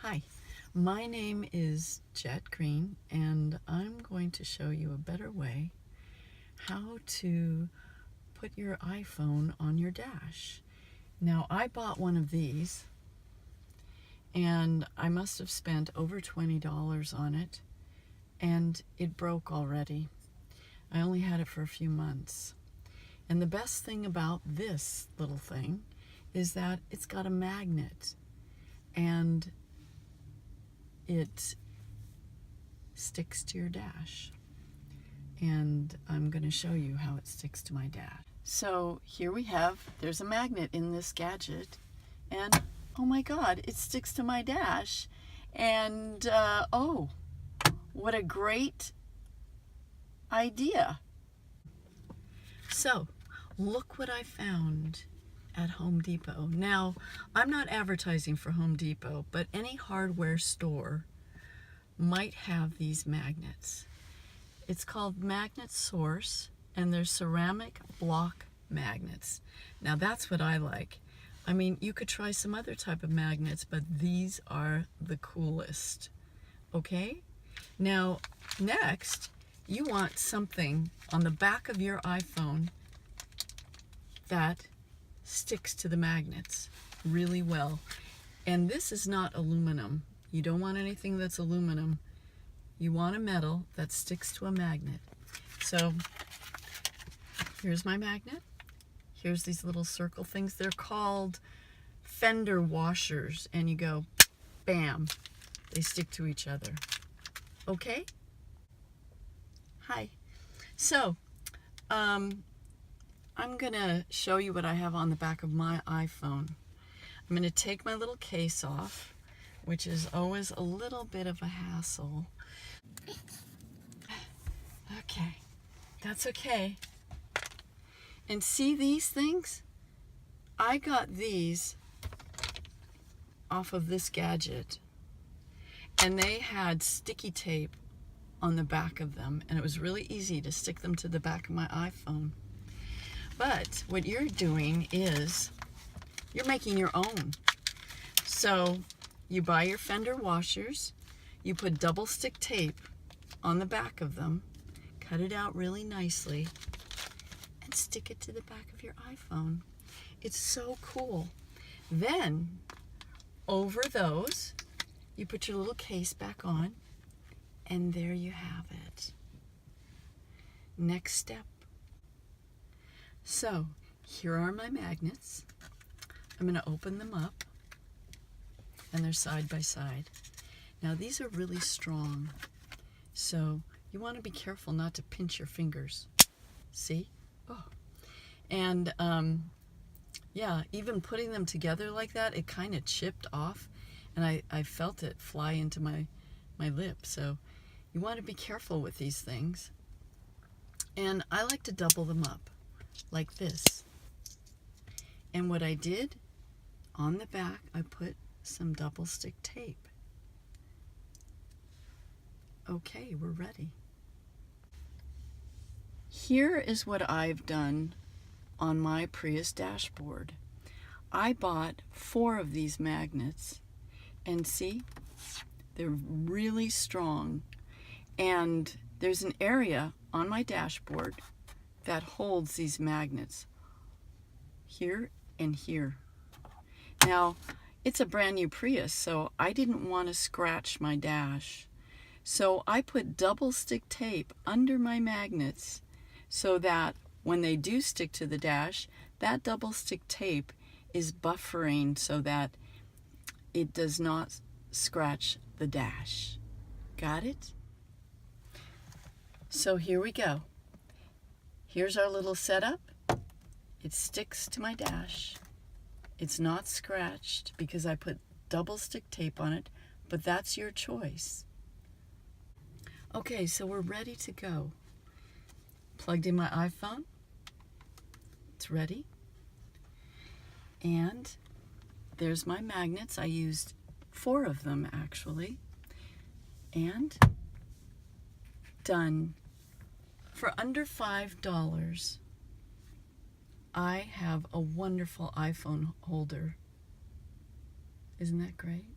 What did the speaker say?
Hi, my name is Jett Green, and I'm going to show you a better way how to put your iPhone on your dash. Now, I bought one of these, and I must have spent over $20 on it, and it broke already. I only had it for a few months. And the best thing about this little thing is that it's got a magnet, and it sticks to your dash. And I'm going to show you how it sticks to my dash. So here we have, there's a magnet in this gadget, and oh my God, it sticks to my dash. And oh, what a great idea. So look what I found at Home Depot. Now, I'm not advertising for Home Depot, but any hardware store might have these magnets. It's called Magnet Source, and they're ceramic block magnets. Now, that's what I like. I mean, you could try some other type of magnets, but these are the coolest. Okay? Now, next, you want something on the back of your iPhone that sticks to the magnets really well. And this is not aluminum. You don't want anything that's aluminum. You want a metal that sticks to a magnet. So here's my magnet. Here's these little circle things. They're called Fender washers. And you go, bam, they stick to each other. Okay? Hi. So, I'm going to show you what I have on the back of my iPhone. I'm going to take my little case off, which is always a little bit of a hassle. Okay, that's okay. And see these things? I got these off of this gadget, and they had sticky tape on the back of them, and it was really easy to stick them to the back of my iPhone. But what you're doing is you're making your own. So you buy your Fender washers, you put double stick tape on the back of them, cut it out really nicely, and stick it to the back of your iPhone. It's so cool. Then over those, you put your little case back on, and there you have it. Next step. So here are my magnets. I'm going to open them up, and they're side by side. Now these are really strong, so you want to be careful not to pinch your fingers. See? Oh. And yeah, even putting them together like that, it kind of chipped off, and I felt it fly into my lip. So you want to be careful with these things. And I like to double them up like this. And what I did, on the back, I put some double stick tape. Okay, we're ready. Here is what I've done on my Prius dashboard. I bought 4 of these magnets, and see, they're really strong. And there's an area on my dashboard that holds these magnets here and here. Now, it's a brand new Prius, so I didn't want to scratch my dash. So I put double stick tape under my magnets so that when they do stick to the dash, that double stick tape is buffering so that it does not scratch the dash. Got it? So here we go. Here's our little setup. It sticks to my dash. It's not scratched because I put double stick tape on it, but that's your choice. Okay, so we're ready to go. Plugged in my iPhone. It's ready. And there's my magnets. I used 4 of them actually. And done. For under $5, I have a wonderful iPhone holder. Isn't that great?